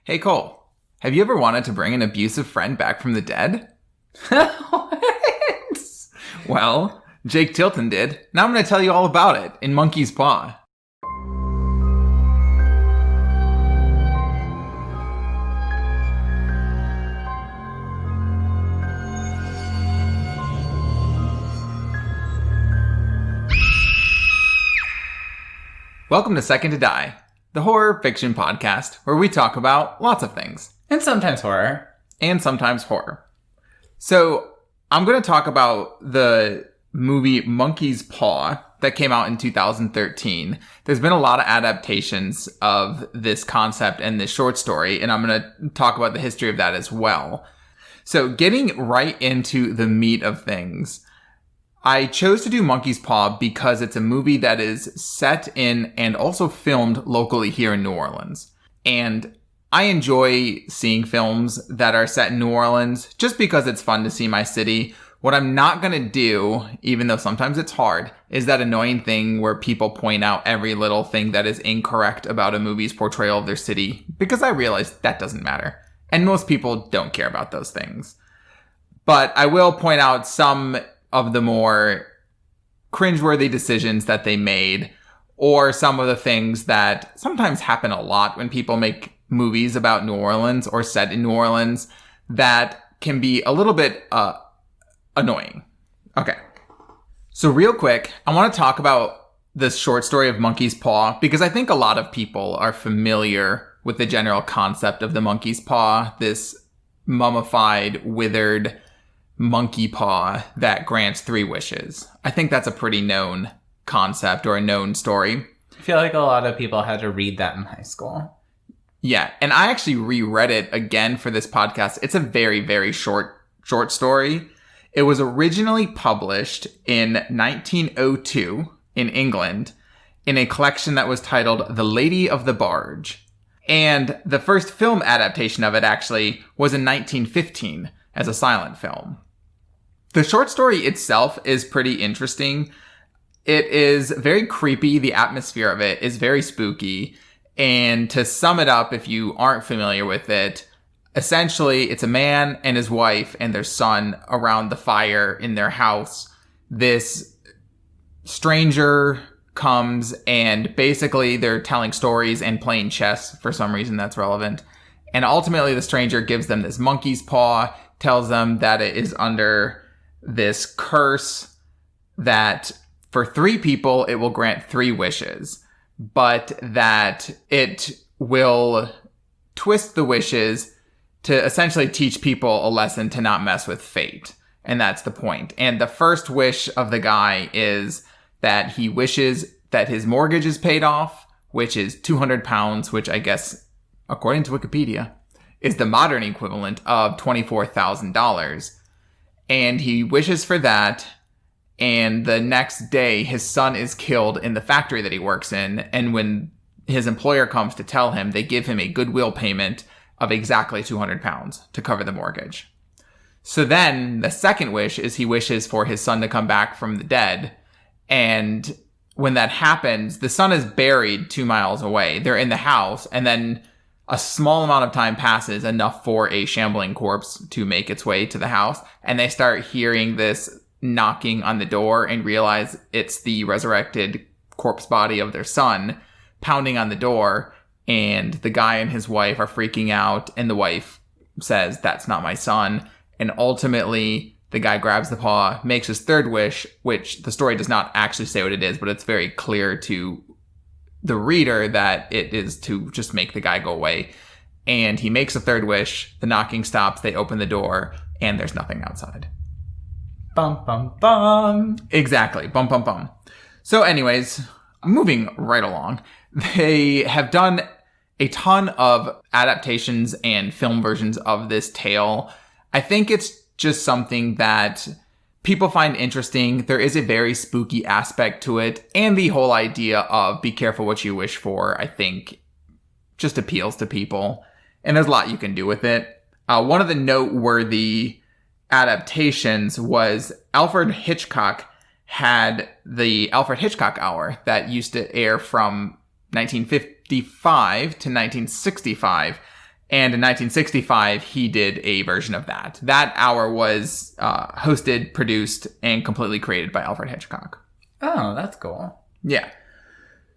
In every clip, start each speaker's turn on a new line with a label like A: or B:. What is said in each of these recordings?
A: Hey Cole, have you ever wanted to bring an abusive friend back from the dead?
B: What?
A: Well, Jake Tilton did. Now I'm going to tell you all about it in Monkey's Paw. Welcome to Second to Die, the horror fiction podcast where we talk about lots of things.
B: And sometimes horror.
A: And sometimes horror. So, I'm going to talk about the movie Monkey's Paw that came out in 2013. There's been a lot of adaptations of this concept and this short story, and I'm going to talk about the history of that as well. So, getting right into the meat of things, I chose to do Monkey's Paw because it's a movie that is set in and also filmed locally here in New Orleans. And I enjoy seeing films that are set in New Orleans just because it's fun to see my city. What I'm not going to do, even though sometimes it's hard, is that annoying thing where people point out every little thing that is incorrect about a movie's portrayal of their city, because I realize that doesn't matter. And most people don't care about those things. But I will point out some of the more cringeworthy decisions that they made, or some of the things that sometimes happen a lot when people make movies about New Orleans or set in New Orleans that can be a little bit annoying. Okay. So real quick, I want to talk about this short story of Monkey's Paw because I think a lot of people are familiar with the general concept of the monkey's paw, this mummified, withered monkey paw that grants 3 wishes. I think that's a pretty known concept or a known story.
B: I feel like a lot of people had to read that in high school.
A: Yeah, and I actually reread it again for this podcast. It's a very, very short story. It was originally published in 1902 in England in a collection that was titled The Lady of the Barge. And the first film adaptation of it actually was in 1915 as a silent film. The short story itself is pretty interesting. It is very creepy. The atmosphere of it is very spooky. And to sum it up, if you aren't familiar with it, essentially it's a man and his wife and their son around the fire in their house. This stranger comes and basically they're telling stories and playing chess. For some reason that's relevant. And ultimately the stranger gives them this monkey's paw, tells them that it is under this curse that for 3 people it will grant 3 wishes. But that it will twist the wishes to essentially teach people a lesson to not mess with fate. And that's the point. And the first wish of the guy is that he wishes that his mortgage is paid off, which is £200, which I guess, according to Wikipedia, is the modern equivalent of $24,000. And he wishes for that. And the next day, his son is killed in the factory that he works in. And when his employer comes to tell him, they give him a goodwill payment of exactly £200 to cover the mortgage. So then the second wish is he wishes for his son to come back from the dead. And when that happens, the son is buried 2 miles away. They're in the house. And then a small amount of time passes, enough for a shambling corpse to make its way to the house. And they start hearing this knocking on the door and realize it's the resurrected corpse body of their son pounding on the door, and the guy and his wife are freaking out, and the wife says, "That's not my son." And ultimately the guy grabs the paw, makes his third wish, which the story does not actually say what it is, but it's very clear to the reader that it is to just make the guy go away. And he makes a third wish, the knocking stops, they open the door, and there's nothing outside.
B: Bum, bum, bum.
A: Exactly. Bum, bum, bum. So anyways, moving right along. They have done a ton of adaptations and film versions of this tale. I think it's just something that people find interesting. There is a very spooky aspect to it. And the whole idea of be careful what you wish for, I think, just appeals to people. And there's a lot you can do with it. One of the noteworthy adaptations was Alfred Hitchcock had the Alfred Hitchcock Hour that used to air from 1955 to 1965. And in 1965, he did a version of that. That hour was hosted, produced, and completely created by Alfred Hitchcock.
B: Oh, that's cool.
A: Yeah.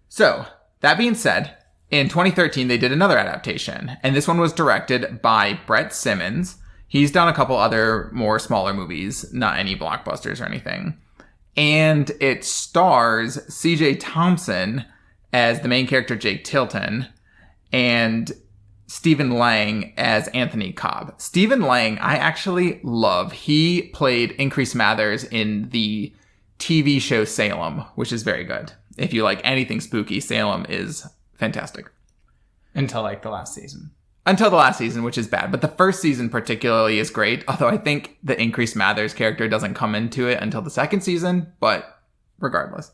A: So, that being said, in 2013, they did another adaptation. And this one was directed by Brett Simmons. He's done a couple other more smaller movies, not any blockbusters or anything. And it stars CJ Thompson as the main character, Jake Tilton, and Stephen Lang as Anthony Cobb. Stephen Lang, I actually love. He played Increase Mathers in the TV show Salem, which is very good. If you like anything spooky, Salem is fantastic.
B: Until like the last season.
A: Until the last season, which is bad. But the first season particularly is great. Although I think the Increase Mathers character doesn't come into it until the second season. But regardless.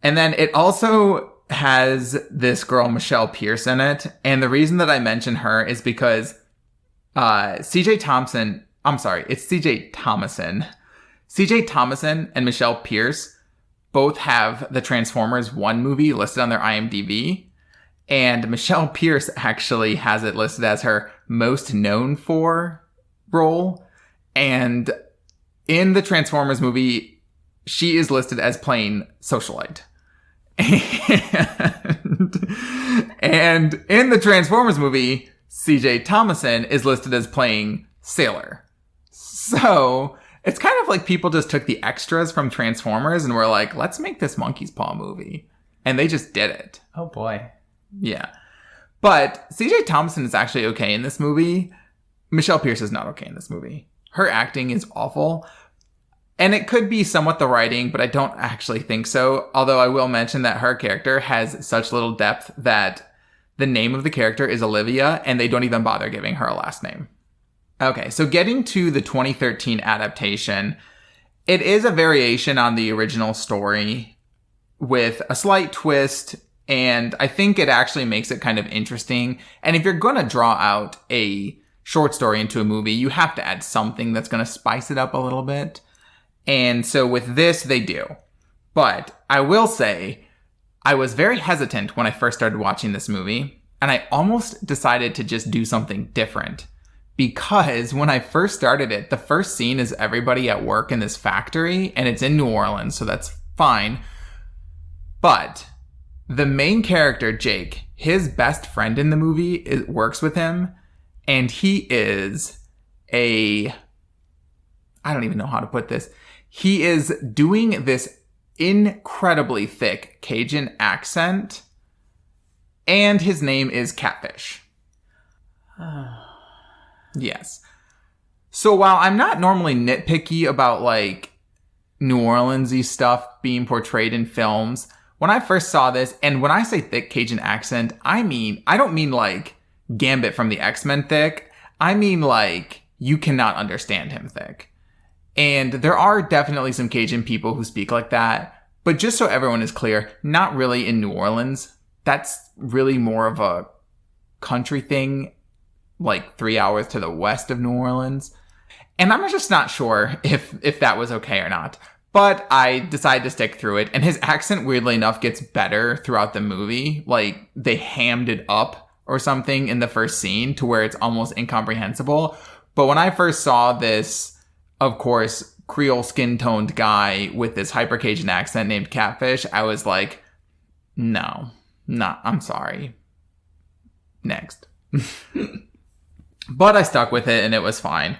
A: And then it also has this girl, Michelle Pierce, in it. And the reason that I mention her is because CJ Thomason and Michelle Pierce both have the Transformers 1 movie listed on their IMDb. And Michelle Pierce actually has it listed as her most known for role. And in the Transformers movie, she is listed as playing Socialite. And in the Transformers movie, CJ Thomason is listed as playing Sailor. So it's kind of like people just took the extras from Transformers and were like, let's make this Monkey's Paw movie. And they just did it.
B: Oh boy.
A: Yeah. But CJ Thompson is actually okay in this movie. Michelle Pierce is not okay in this movie. Her acting is awful. And it could be somewhat the writing, but I don't actually think so. Although I will mention that her character has such little depth that the name of the character is Olivia, and they don't even bother giving her a last name. Okay, so getting to the 2013 adaptation, it is a variation on the original story with a slight twist, and I think it actually makes it kind of interesting. And if you're going to draw out a short story into a movie, you have to add something that's going to spice it up a little bit. And so with this, they do. But I will say, I was very hesitant when I first started watching this movie, and I almost decided to just do something different. Because when I first started it, the first scene is everybody at work in this factory, and it's in New Orleans, so that's fine. But the main character, Jake, his best friend in the movie works with him, and he is I don't even know how to put this. He is doing this incredibly thick Cajun accent, and his name is Catfish. Yes. So while I'm not normally nitpicky about like New Orleans-y stuff being portrayed in films, when I first saw this, and when I say thick Cajun accent, I don't mean like Gambit from the X-Men thick. I mean like you cannot understand him thick. And there are definitely some Cajun people who speak like that. But just so everyone is clear, not really in New Orleans. That's really more of a country thing, like 3 hours to the west of New Orleans. And I'm just not sure if that was okay or not. But I decided to stick through it. And his accent, weirdly enough, gets better throughout the movie. Like, they hammed it up or something in the first scene to where it's almost incomprehensible. But when I first saw this, of course, Creole skin-toned guy with this hyper-Cajun accent named Catfish, I was like, no, I'm sorry. Next. But I stuck with it, and it was fine.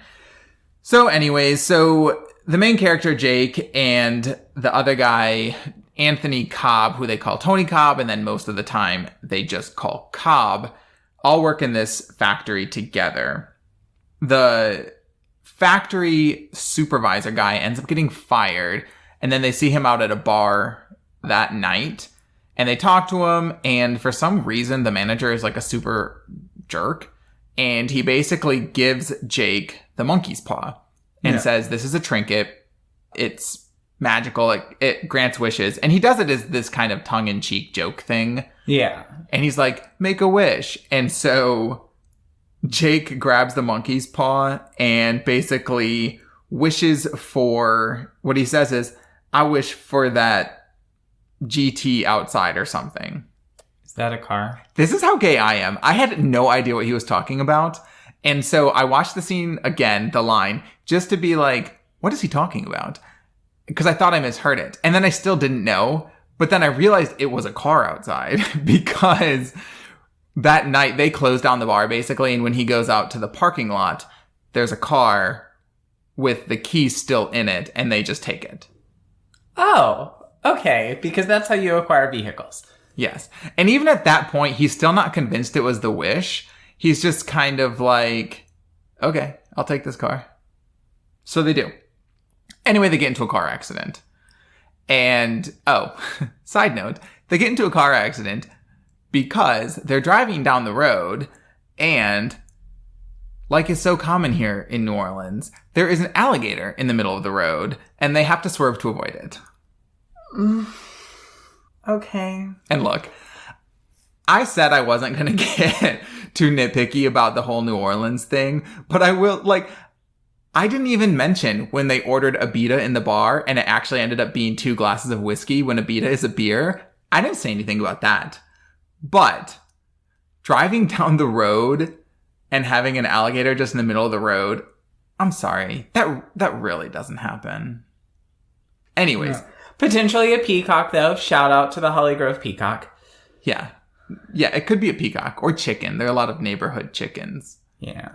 A: So anyways, the main character, Jake, and the other guy, Anthony Cobb, who they call Tony Cobb, and then most of the time they just call Cobb, all work in this factory together. The factory supervisor guy ends up getting fired, and then they see him out at a bar that night, and they talk to him, and for some reason the manager is like a super jerk, and he basically gives Jake the monkey's paw and says, this is a trinket, it's magical, it grants wishes, and he does it as this kind of tongue-in-cheek joke thing.
B: Yeah.
A: And he's like, make a wish. And so Jake grabs the monkey's paw and basically wishes for, what he says is, I wish for that GT outside or something.
B: that a car?
A: This is how gay I am. I had no idea what he was talking about. And so I watched the scene again, the line, just to be like, what is he talking about? Because I thought I misheard it. And then I still didn't know. But then I realized it was a car outside because that night they closed down the bar basically. And when he goes out to the parking lot, there's a car with the key still in it and they just take it.
B: Oh, okay. Because that's how you acquire vehicles.
A: Yes. And even at that point, he's still not convinced it was the wish. He's just kind of like, okay, I'll take this car. So they do. Anyway, they get into a car accident. And, side note, they get into a car accident because they're driving down the road and, like is so common here in New Orleans, there is an alligator in the middle of the road and they have to swerve to avoid it.
B: Okay.
A: And look, I said I wasn't going to get too nitpicky about the whole New Orleans thing, but I will, I didn't even mention when they ordered a beta in the bar and it actually ended up being 2 glasses of whiskey when a beta is a beer. I didn't say anything about that. But driving down the road and having an alligator just in the middle of the road, I'm sorry. That really doesn't happen. Anyways.
B: No. Potentially a peacock, though. Shout out to the Holly Grove peacock.
A: Yeah. Yeah, it could be a peacock or chicken. There are a lot of neighborhood chickens.
B: Yeah.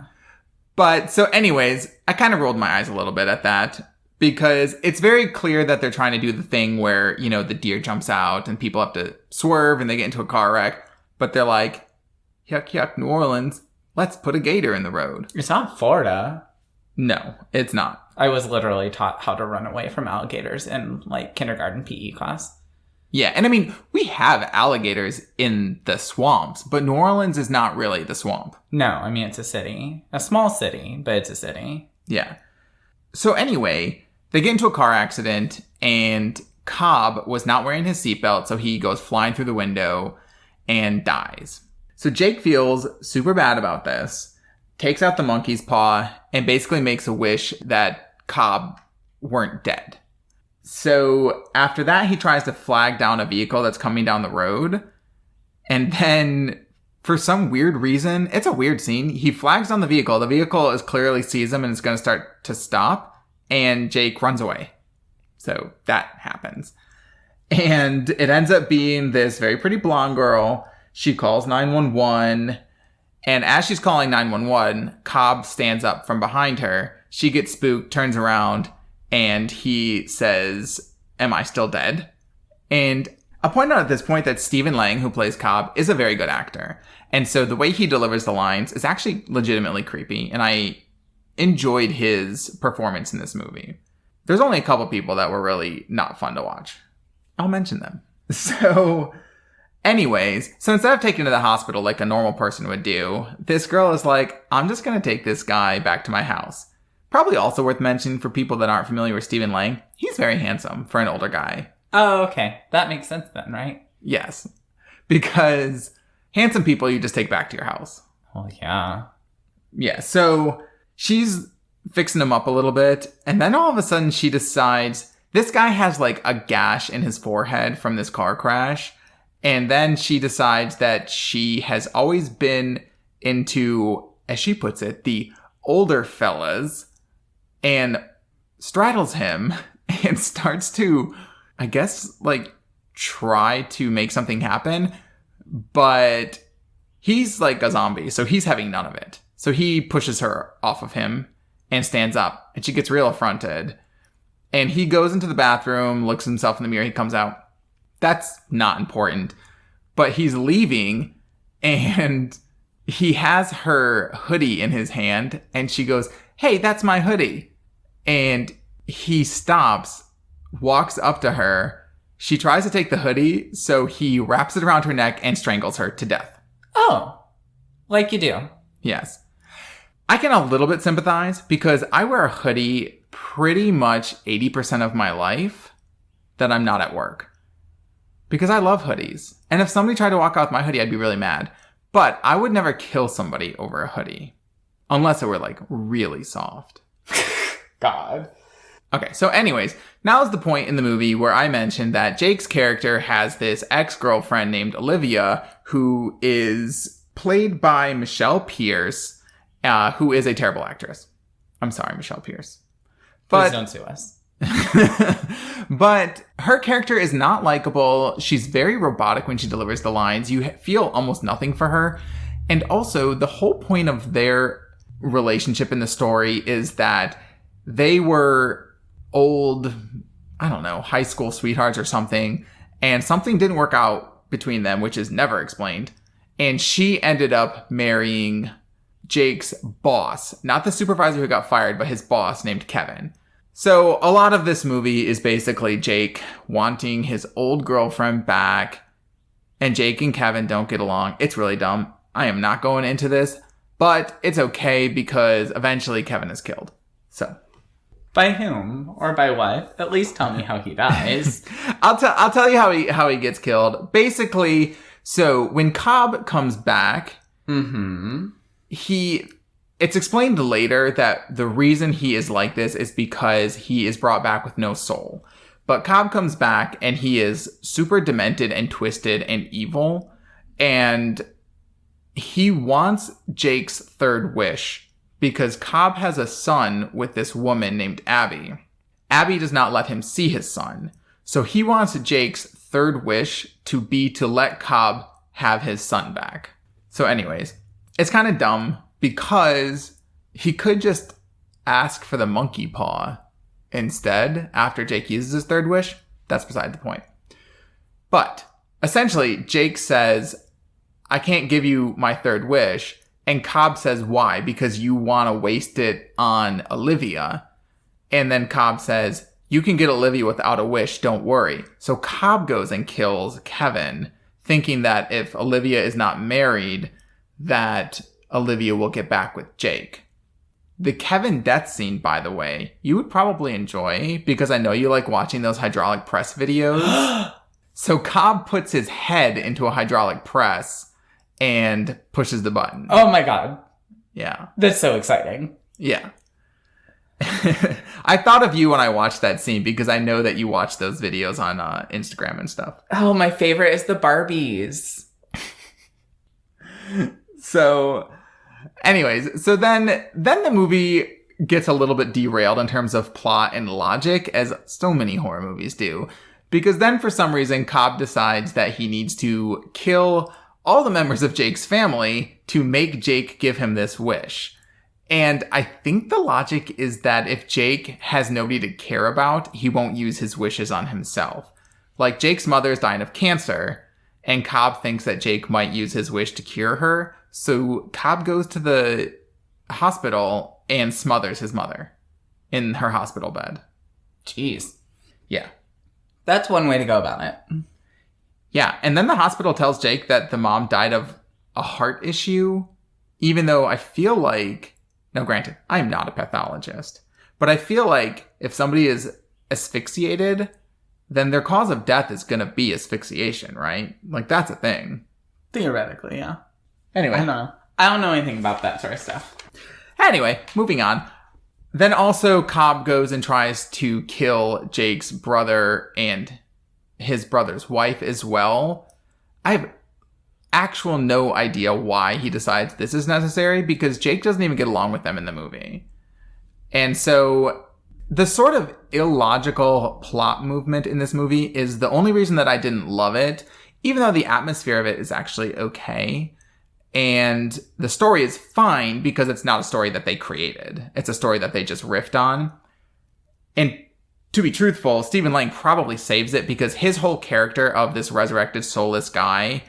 A: But so anyways, I kind of rolled my eyes a little bit at that because it's very clear that they're trying to do the thing where, the deer jumps out and people have to swerve and they get into a car wreck. But they're like, yuck, yuck, New Orleans. Let's put a gator in the road.
B: It's not Florida.
A: No, it's not.
B: I was literally taught how to run away from alligators in kindergarten PE class.
A: Yeah, and I mean, we have alligators in the swamps, but New Orleans is not really the swamp.
B: No, I mean, it's a city. A small city, but it's a city.
A: Yeah. So anyway, they get into a car accident, and Cobb was not wearing his seatbelt, so he goes flying through the window and dies. So Jake feels super bad about this, takes out the monkey's paw, and basically makes a wish that Cobb weren't dead. So after that, he tries to flag down a vehicle that's coming down the road. And then for some weird reason, it's a weird scene. He flags down the vehicle. The vehicle is clearly sees him and is going to start to stop. And Jake runs away. So that happens. And it ends up being this very pretty blonde girl. She calls 911. And as she's calling 911, Cobb stands up from behind her. She gets spooked, turns around, and he says, "Am I still dead?" And I'll point out at this point that Stephen Lang, who plays Cobb, is a very good actor. And so the way he delivers the lines is actually legitimately creepy. And I enjoyed his performance in this movie. There's only a couple people that were really not fun to watch. I'll mention them. So anyways, so instead of taking him to the hospital like a normal person would do, this girl is like, I'm just going to take this guy back to my house. Probably also worth mentioning for people that aren't familiar with Stephen Lang, he's very handsome for an older guy.
B: Oh, okay. That makes sense then, right?
A: Yes. Because handsome people you just take back to your house.
B: Well, yeah.
A: Yeah, so she's fixing him up a little bit, and then all of a sudden she decides this guy has a gash in his forehead from this car crash, and then she decides that she has always been into, as she puts it, the older fellas, and straddles him and starts to, I guess, try to make something happen, but he's like a zombie, so he's having none of it. So he pushes her off of him and stands up, and she gets real affronted. And he goes into the bathroom, looks himself in the mirror, he comes out. That's not important. But he's leaving, and he has her hoodie in his hand, and she goes, "Hey, that's my hoodie." And he stops, walks up to her. She tries to take the hoodie, so he wraps it around her neck and strangles her to death.
B: Oh, like you do.
A: Yes. I can a little bit sympathize because I wear a hoodie pretty much 80% of my life that I'm not at work. Because I love hoodies. And if somebody tried to walk out with my hoodie, I'd be really mad. But I would never kill somebody over a hoodie. Unless it were really soft.
B: God.
A: Okay, so anyways, now is the point in the movie where I mentioned that Jake's character has this ex-girlfriend named Olivia, who is played by Michelle Pierce, who is a terrible actress. I'm sorry, Michelle Pierce.
B: Please don't sue us.
A: But her character is not likable. She's very robotic when she delivers the lines. You feel almost nothing for her. And also, the whole point of their relationship in the story is that they were old, I don't know, high school sweethearts or something, and something didn't work out between them, which is never explained. And she ended up marrying Jake's boss, not the supervisor who got fired, but his boss named Kevin. So a lot of this movie is basically Jake wanting his old girlfriend back, and Jake and Kevin don't get along. It's really dumb. I am not going into this, but it's okay because eventually Kevin is killed. So.
B: By whom or by what? At least tell me how he dies.
A: I'll tell you how he gets killed. Basically, so when Cobb comes back, it's explained later that the reason he is like this is because he is brought back with no soul. But Cobb comes back and he is super demented and twisted and evil, and he wants Jake's third wish. Because Cobb has a son with this woman named Abby. Abby does not let him see his son. So he wants Jake's third wish to be to let Cobb have his son back. So anyways, it's kind of dumb because he could just ask for the monkey paw instead after Jake uses his third wish. That's beside the point. But essentially, Jake says, I can't give you my third wish. And Cobb says, why? Because you want to waste it on Olivia. And then Cobb says, you can get Olivia without a wish, don't worry. So Cobb goes and kills Kevin, thinking that if Olivia is not married, that Olivia will get back with Jake. The Kevin death scene, by the way, you would probably enjoy, because I know you like watching those hydraulic press videos. So Cobb puts his head into a hydraulic press and pushes the button.
B: Oh my god.
A: Yeah.
B: That's so exciting.
A: Yeah. I thought of you when I watched that scene because I know that you watch those videos on Instagram and stuff.
B: Oh, my favorite is the Barbies.
A: So, anyways, so then the movie gets a little bit derailed in terms of plot and logic, as so many horror movies do. Because then for some reason, Cobb decides that he needs to kill all the members of Jake's family to make Jake give him this wish. And I think the logic is that if Jake has nobody to care about, he won't use his wishes on himself. Like, Jake's mother is dying of cancer, and Cobb thinks that Jake might use his wish to cure her. So Cobb goes to the hospital and smothers his mother in her hospital bed.
B: Jeez.
A: Yeah.
B: That's one way to go about it.
A: Yeah, and then the hospital tells Jake that the mom died of a heart issue, even though I feel like, now granted, I am not a pathologist, but I feel like if somebody is asphyxiated, then their cause of death is going to be asphyxiation, right? Like, that's a thing.
B: Theoretically, yeah.
A: Anyway.
B: I don't know anything about that sort of stuff.
A: Anyway, moving on. Then also Cobb goes and tries to kill Jake's brother and his brother's wife as well. I have actual no idea why he decides this is necessary, because Jake doesn't even get along with them in the movie. And so the sort of illogical plot movement in this movie is the only reason that I didn't love it, even though the atmosphere of it is actually okay. And the story is fine because it's not a story that they created. It's a story that they just riffed on. And to be truthful, Stephen Lang probably saves it because his whole character of this resurrected soulless guy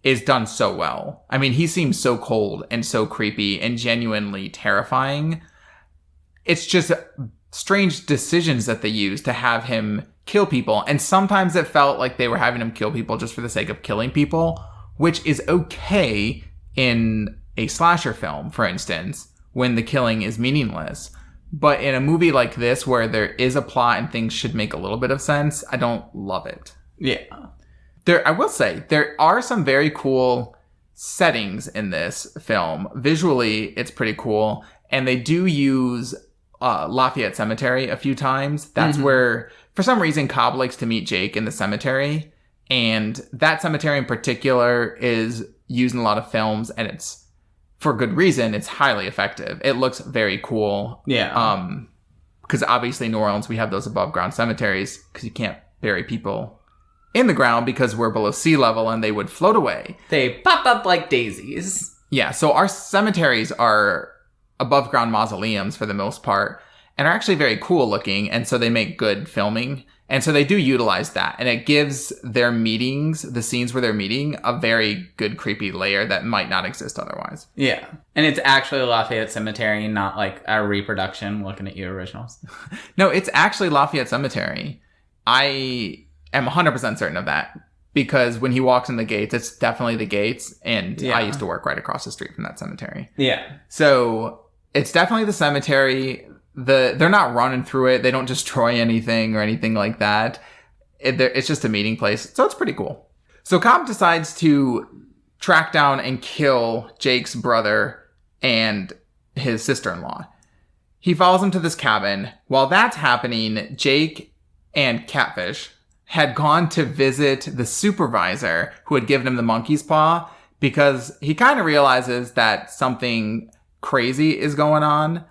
A: is done so well. I mean, he seems so cold and so creepy and genuinely terrifying. It's just strange decisions that they use to have him kill people. And sometimes it felt like they were having him kill people just for the sake of killing people, which is okay in a slasher film, for instance, when the killing is meaningless. But in a movie like this, where there is a plot and things should make a little bit of sense, I don't love it.
B: Yeah.
A: I will say, there are some very cool settings in this film. Visually, it's pretty cool. And they do use Lafayette Cemetery a few times. That's where, for some reason, Cobb likes to meet Jake in the cemetery. And that cemetery in particular is used in a lot of films, and it's, for good reason, it's highly effective. It looks very cool.
B: Yeah.
A: Because obviously in New Orleans, we have those above ground cemeteries because you can't bury people in the ground because we're below sea level and they would float away.
B: They pop up like daisies.
A: Yeah, so our cemeteries are above ground mausoleums for the most part and are actually very cool looking, and so they make good filming. And so they do utilize that, and it gives their meetings, the scenes where they're meeting, a very good creepy layer that might not exist otherwise.
B: Yeah. And it's actually Lafayette Cemetery, not like a reproduction looking at you originals.
A: No, it's actually Lafayette Cemetery. I am 100% certain of that, because when he walks in the gates, it's definitely the gates, and I used to work right across the street from that cemetery.
B: Yeah.
A: So it's definitely the cemetery. They're not running through it. They don't destroy anything or anything like that. It's just a meeting place. So it's pretty cool. So Cobb decides to track down and kill Jake's brother and his sister-in-law. He follows him to this cabin. While that's happening, Jake and Catfish had gone to visit the supervisor who had given him the monkey's paw, because he kind of realizes that something crazy is going on.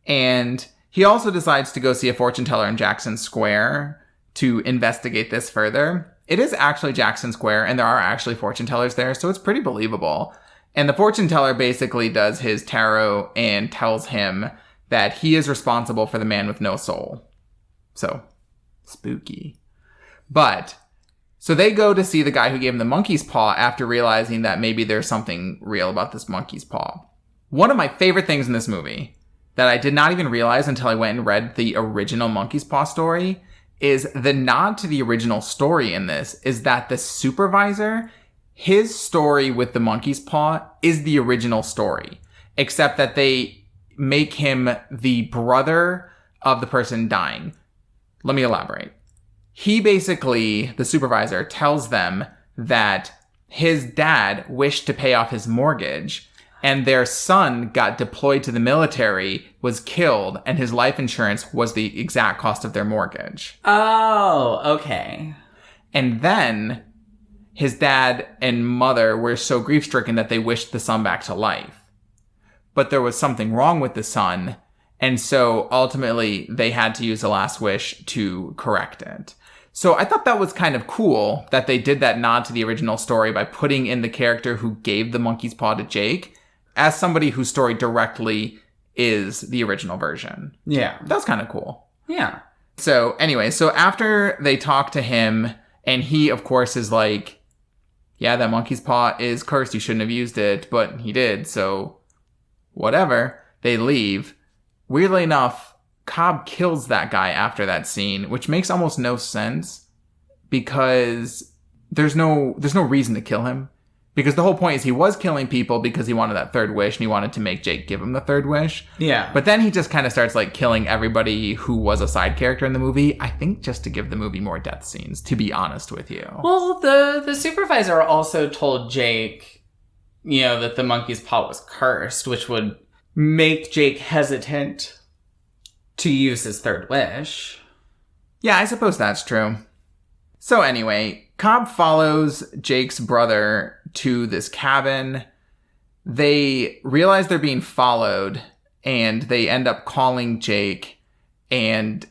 A: And he also decides to go see a fortune teller in Jackson Square to investigate this further. It is actually Jackson Square, and there are actually fortune tellers there, so it's pretty believable. And the fortune teller basically does his tarot and tells him that he is responsible for the man with no soul. So, spooky. But, so they go to see the guy who gave him the monkey's paw after realizing that maybe there's something real about this monkey's paw. One of my favorite things in this movie that I did not even realize until I went and read the original Monkey's Paw story is the nod to the original story in this is that the supervisor, his story with the monkey's paw is the original story, except that they make him the brother of the person dying. Let me elaborate. He basically, the supervisor, tells them that his dad wished to pay off his mortgage, and their son got deployed to the military, was killed, and his life insurance was the exact cost of their mortgage.
B: Oh, okay.
A: And then his dad and mother were so grief-stricken that they wished the son back to life. But there was something wrong with the son, and so ultimately they had to use the last wish to correct it. So I thought that was kind of cool that they did that nod to the original story by putting in the character who gave the monkey's paw to Jake as somebody whose story directly is the original version.
B: Yeah.
A: That's kind of cool.
B: Yeah.
A: So anyway, so after they talk to him, and he, of course, is like, yeah, that monkey's paw is cursed. You shouldn't have used it, but he did. So whatever. They leave. Weirdly enough, Cobb kills that guy after that scene, which makes almost no sense because there's no reason to kill him. Because the whole point is he was killing people because he wanted that third wish and he wanted to make Jake give him the third wish.
B: Yeah.
A: But then he just kind of starts like killing everybody who was a side character in the movie. I think just to give the movie more death scenes, to be honest with you.
B: Well, the supervisor also told Jake, that the monkey's paw was cursed, which would make Jake hesitant to use his third wish.
A: Yeah, I suppose that's true. So anyway, Cobb follows Jake's brother to this cabin. They realize they're being followed, and they end up calling Jake, and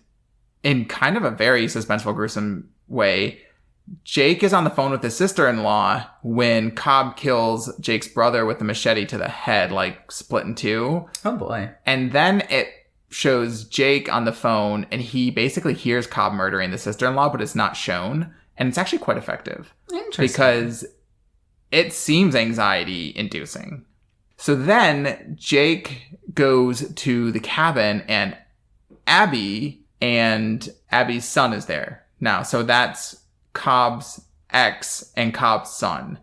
A: in kind of a very suspenseful, gruesome way, Jake is on the phone with his sister-in-law when Cobb kills Jake's brother with a machete to the head, like split in two.
B: Oh boy.
A: And then it shows Jake on the phone, and he basically hears Cobb murdering the sister-in-law, but it's not shown. And it's actually quite effective.
B: Interesting.
A: Because it seems anxiety-inducing. So then Jake goes to the cabin, and Abby and Abby's son is there now. So that's Cobb's ex and Cobb's son.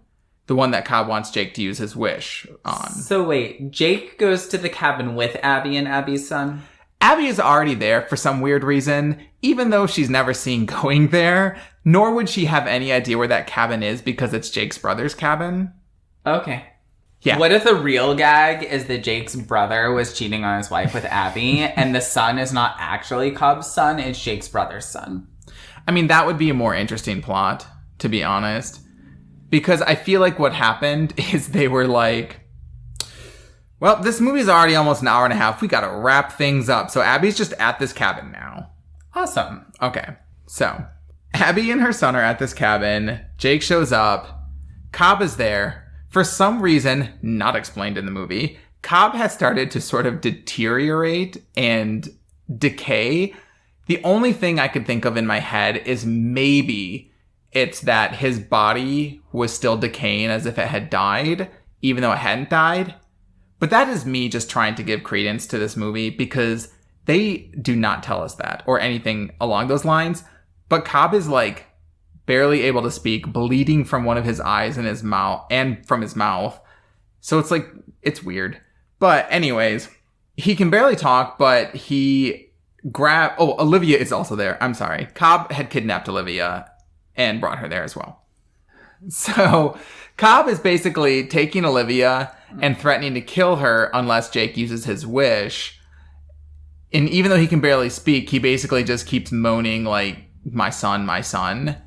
A: The one that Cobb wants Jake to use his wish on.
B: So wait, Jake goes to the cabin with Abby and Abby's son?
A: Abby is already there for some weird reason, even though she's never seen going there, nor would she have any idea where that cabin is because it's Jake's brother's cabin.
B: Okay.
A: Yeah.
B: What if the real gag is that Jake's brother was cheating on his wife with Abby, and the son is not actually Cobb's son, it's Jake's brother's son?
A: I mean, that would be a more interesting plot, to be honest. Because I feel like what happened is they were like, well, this movie's already almost an hour and a half. We gotta wrap things up. So Abby's just at this cabin now.
B: Awesome.
A: Okay. So Abby and her son are at this cabin. Jake shows up. Cobb is there. For some reason, not explained in the movie, Cobb has started to sort of deteriorate and decay. The only thing I could think of in my head is maybe it's that his body was still decaying as if it had died, even though it hadn't died. But that is me just trying to give credence to this movie because they do not tell us that or anything along those lines. But Cobb is like barely able to speak, bleeding from one of his eyes and his mouth and from his mouth. So it's like, it's weird. But anyways, he can barely talk, but Olivia is also there. I'm sorry. Cobb had kidnapped Olivia and brought her there as well. So Cobb is basically taking Olivia and threatening to kill her unless Jake uses his wish. And even though he can barely speak, he basically just keeps moaning like, my son, my son.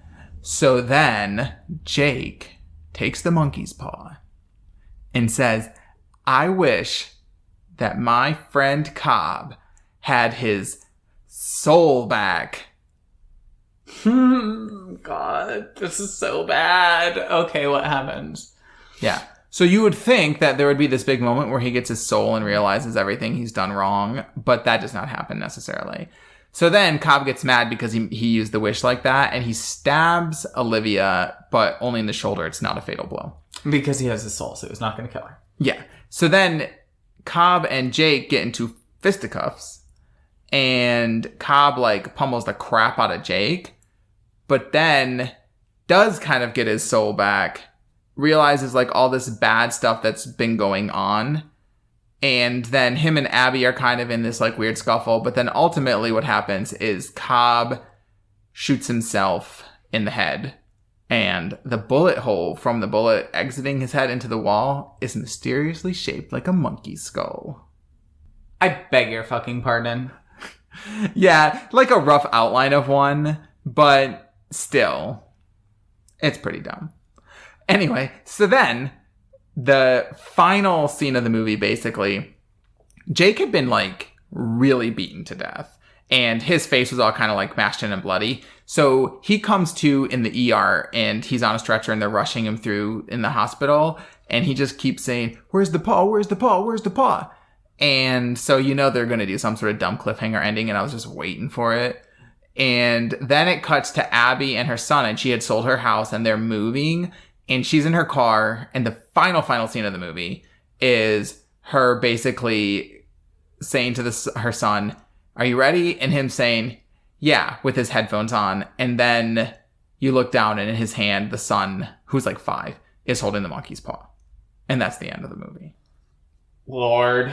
A: So then Jake takes the monkey's paw and says, I wish that my friend Cobb had his soul back.
B: God, this is so bad. Okay, what happens?
A: Yeah. So you would think that there would be this big moment where he gets his soul and realizes everything he's done wrong, but that does not happen necessarily. So then Cobb gets mad because he used the wish like that, and he stabs Olivia, but only in the shoulder. It's not a fatal blow.
B: Because he has his soul, so he's not going to kill her.
A: Yeah. So then Cobb and Jake get into fisticuffs, and Cobb like pummels the crap out of Jake, but then does kind of get his soul back, realizes like all this bad stuff that's been going on. And then him and Abby are kind of in this like weird scuffle. But then ultimately what happens is Cobb shoots himself in the head. And the bullet hole from the bullet exiting his head into the wall is mysteriously shaped like a monkey skull.
B: I beg your fucking pardon.
A: Yeah, like a rough outline of one. But still, it's pretty dumb. Anyway, so then the final scene of the movie, basically, Jake had been like really beaten to death and his face was all kind of like mashed in and bloody. So he comes to in the ER and he's on a stretcher and they're rushing him through in the hospital. And he just keeps saying, where's the paw? Where's the paw? Where's the paw? And so, you know, they're going to do some sort of dumb cliffhanger ending. And I was just waiting for it. And then it cuts to Abby and her son, and she had sold her house and they're moving. And she's in her car, and the final scene of the movie is her basically saying to her son, are you ready? And him saying, yeah, with his headphones on. And then you look down, and in his hand, the son, who's like 5, is holding the monkey's paw. And that's the end of the movie.
B: Lord.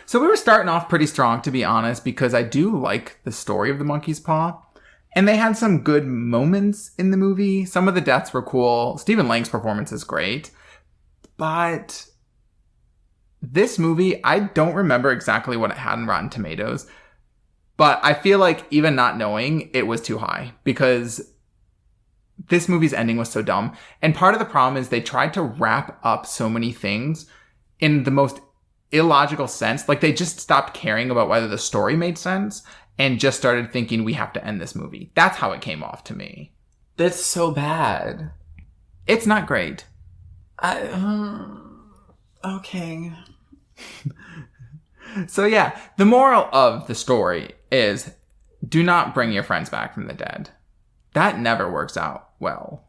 A: So we were starting off pretty strong, to be honest, because I do like the story of the monkey's paw. And they had some good moments in the movie. Some of the deaths were cool. Stephen Lang's performance is great. But this movie, I don't remember exactly what it had in Rotten Tomatoes. But I feel like even not knowing, it was too high. Because this movie's ending was so dumb. And part of the problem is they tried to wrap up so many things in the most illogical sense. Like they just stopped caring about whether the story made sense. And just started thinking we have to end this movie. That's how it came off to me.
B: That's so bad.
A: It's not great.
B: Okay.
A: So yeah, the moral of the story is do not bring your friends back from the dead. That never works out well.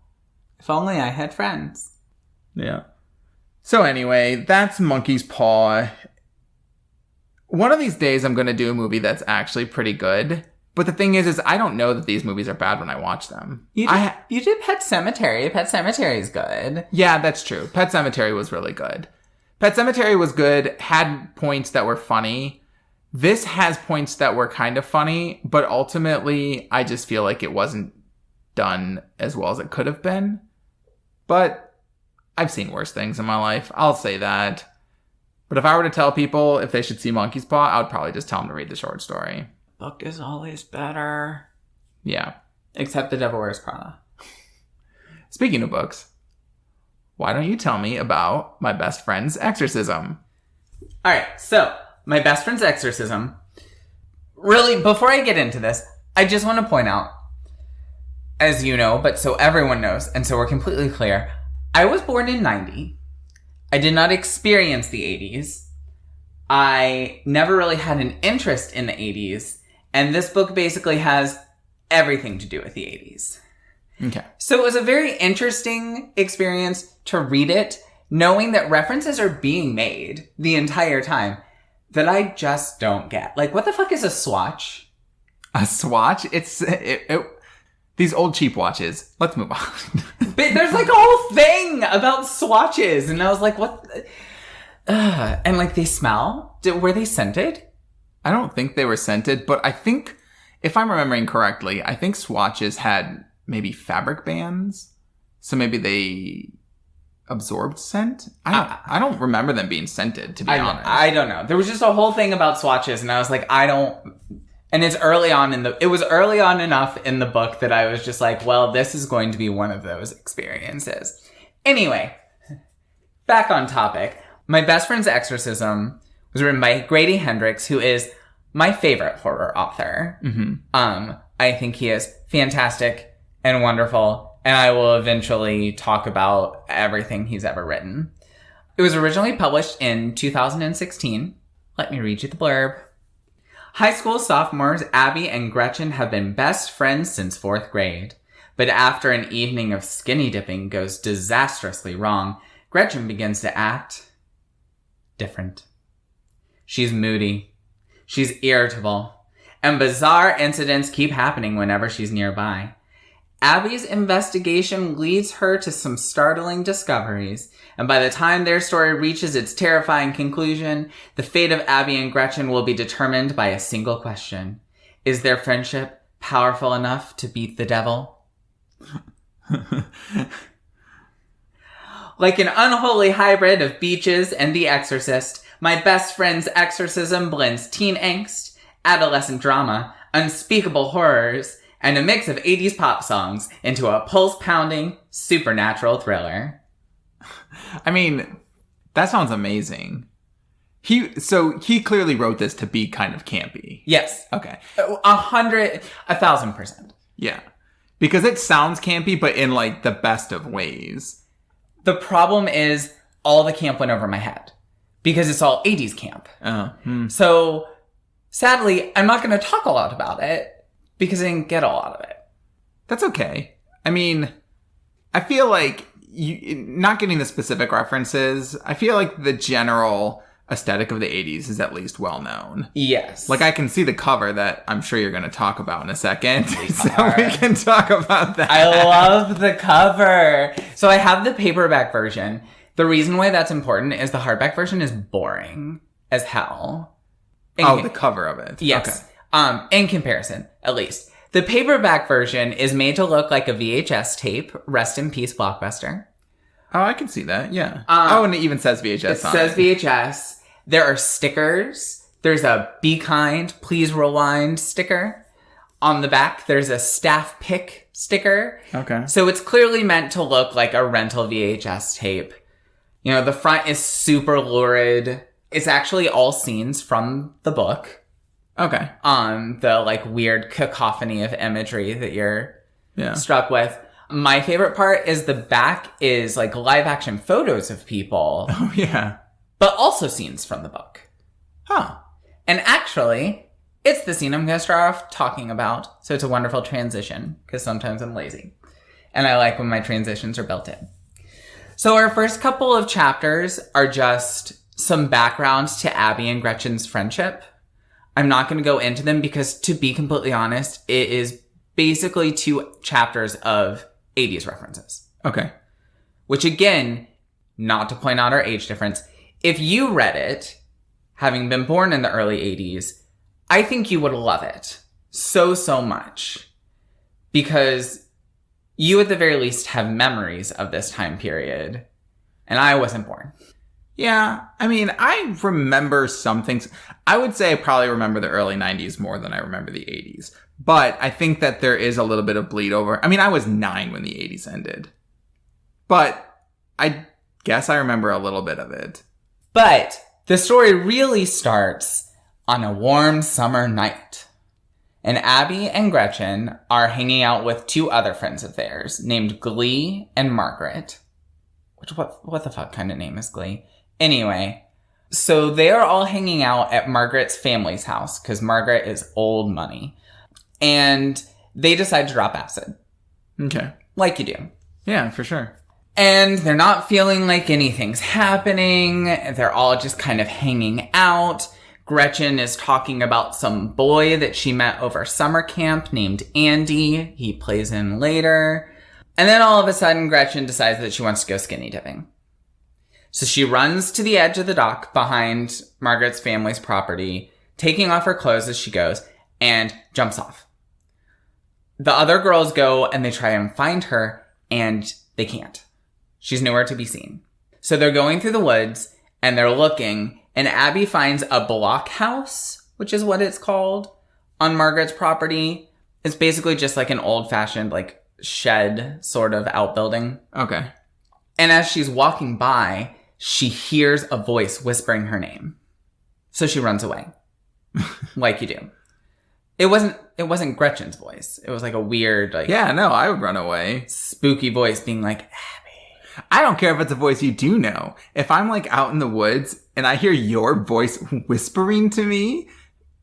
B: If only I had friends.
A: Yeah. So anyway, that's Monkey's Paw. One of these days, I'm going to do a movie that's actually pretty good. But the thing is I don't know that these movies are bad when I watch them.
B: You did Pet Sematary. Pet Sematary is good.
A: Yeah, that's true. Pet Sematary was really good. Pet Sematary was good, had points that were funny. This has points that were kind of funny, but ultimately, I just feel like it wasn't done as well as it could have been. But I've seen worse things in my life. I'll say that. But if I were to tell people if they should see Monkey's Paw, I would probably just tell them to read the short story.
B: Book is always better.
A: Yeah.
B: Except The Devil Wears Prada.
A: Speaking of books, why don't you tell me about my best friend's Exorcism?
B: All right, so my best friend's Exorcism. Really, before I get into this, I just want to point out, as you know, but so everyone knows, and so we're completely clear, I was born in 90. I did not experience the 80s. I never really had an interest in the 80s, and this book basically has everything to do with the 80s.
A: Okay.
B: So it was a very interesting experience to read it, knowing that references are being made the entire time that I just don't get. Like, what the fuck is a swatch?
A: A swatch? It's these old cheap watches. Let's move on.
B: But there's like a whole thing about swatches, and I was like, what? And like, they smell? Were they scented?
A: I don't think they were scented, but I think, if I'm remembering correctly, I think swatches had maybe fabric bands. So maybe they absorbed scent? I don't remember them being scented, to be honest.
B: I don't know. There was just a whole thing about swatches, and I was like, and it's early on it was early on enough in the book that I was just like, well, this is going to be one of those experiences. Anyway, back on topic. My best friend's Exorcism was written by Grady Hendrix, who is my favorite horror author.
A: Mm-hmm.
B: I think he is fantastic and wonderful, and I will eventually talk about everything he's ever written. It was originally published in 2016. Let me read you the blurb. High school sophomores Abby and Gretchen have been best friends since 4th grade. But after an evening of skinny dipping goes disastrously wrong, Gretchen begins to act different. She's moody. She's irritable. And bizarre incidents keep happening whenever she's nearby. Abby's investigation leads her to some startling discoveries, and by the time their story reaches its terrifying conclusion, the fate of Abby and Gretchen will be determined by a single question. Is their friendship powerful enough to beat the devil? Like an unholy hybrid of Beaches and The Exorcist, my best friend's Exorcism blends teen angst, adolescent drama, unspeakable horrors, and a mix of 80s pop songs into a pulse-pounding, supernatural thriller.
A: I mean, that sounds amazing. He clearly wrote this to be kind of campy.
B: Yes.
A: Okay.
B: 1,000%.
A: Yeah. Because it sounds campy, but in like the best of ways.
B: The problem is all the camp went over my head. Because it's all 80s camp. So, sadly, I'm not going to talk a lot about it. Because I didn't get a lot of it.
A: That's okay. I mean, I feel like, not getting the specific references, I feel like the general aesthetic of the 80s is at least well known.
B: Yes.
A: Like, I can see the cover that I'm sure you're going to talk about in a second. So we can talk about that.
B: I love the cover. So I have the paperback version. The reason why that's important is the hardback version is boring as hell.
A: The cover of it.
B: Yes.
A: Okay.
B: In comparison, at least. The paperback version is made to look like a VHS tape. Rest in peace, Blockbuster.
A: Oh, I can see that, yeah. And it even says VHS on it.
B: It says VHS. There are stickers. There's a Be Kind, Please Rewind sticker. On the back, there's a staff pick sticker.
A: Okay.
B: So it's clearly meant to look like a rental VHS tape. You know, the front is super lurid. It's actually all scenes from the book.
A: Okay.
B: The like weird cacophony of imagery that you're struck with. My favorite part is the back is like live action photos of people.
A: Oh, yeah.
B: But also scenes from the book.
A: Huh.
B: And actually, it's the scene I'm going to start off talking about. So it's a wonderful transition because sometimes I'm lazy. And I like when my transitions are built in. So our first couple of chapters are just some backgrounds to Abby and Gretchen's friendship. I'm not going to go into them because, to be completely honest, it is basically 2 chapters of 80s references.
A: Okay.
B: Which, again, not to point out our age difference, if you read it, having been born in the early 80s, I think you would love it so much. Because you, at the very least, have memories of this time period. And I wasn't born.
A: Yeah, I mean, I remember some things. I would say I probably remember the early 90s more than I remember the 80s. But I think that there is a little bit of bleed over. I mean, I was 9 when the 80s ended. But I guess I remember a little bit of it.
B: But the story really starts on a warm summer night. And Abby and Gretchen are hanging out with 2 other friends of theirs named Glee and Margaret. What the fuck kind of name is Glee? Anyway, so they are all hanging out at Margaret's family's house because Margaret is old money. And they decide to drop acid.
A: Okay.
B: Like you do.
A: Yeah, for sure.
B: And they're not feeling like anything's happening. They're all just kind of hanging out. Gretchen is talking about some boy that she met over summer camp named Andy. He plays in later. And then all of a sudden, Gretchen decides that she wants to go skinny dipping. So she runs to the edge of the dock behind Margaret's family's property, taking off her clothes as she goes, and jumps off. The other girls go and they try and find her, and they can't. She's nowhere to be seen. So they're going through the woods, and they're looking, and Abby finds a blockhouse, which is what it's called, on Margaret's property. It's basically just like an old-fashioned, like, shed sort of outbuilding.
A: Okay.
B: And as she's walking by, she hears a voice whispering her name. So she runs away. Like you do. It wasn't Gretchen's voice. It was like a weird, like...
A: Yeah, no, I would run away.
B: Spooky voice being like, Abby.
A: I don't care if it's a voice you do know. If I'm like out in the woods and I hear your voice whispering to me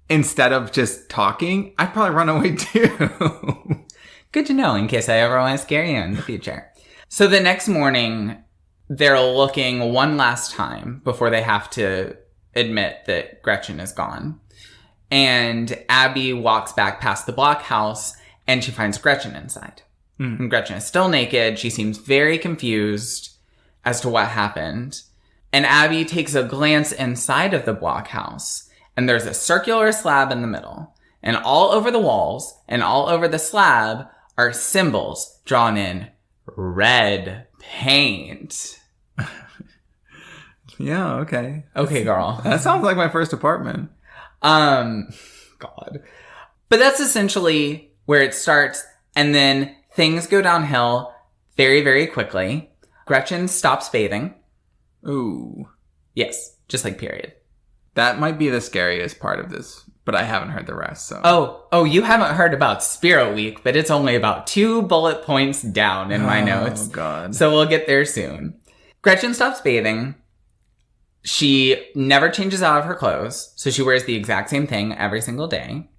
A: instead of just talking, I'd probably run away too.
B: Good to know in case I ever want to scare you in the future. So the next morning, they're looking one last time before they have to admit that Gretchen is gone. And Abby walks back past the blockhouse and she finds Gretchen inside. And Gretchen is still naked. She seems very confused as to what happened. And Abby takes a glance inside of the blockhouse and there's a circular slab in the middle. And all over the walls and all over the slab are symbols drawn in red paint.
A: Yeah, okay.
B: Okay, girl.
A: That sounds like my first apartment.
B: God. But that's essentially where it starts. And then things go downhill very, very quickly. Gretchen stops bathing.
A: Ooh.
B: Yes, just like period.
A: That might be the scariest part of this, but I haven't heard the rest, so.
B: Oh, you haven't heard about Spirit Week, but it's only about 2 bullet points down in my notes.
A: Oh, God.
B: So we'll get there soon. Gretchen stops bathing. She never changes out of her clothes, so she wears the exact same thing every single day.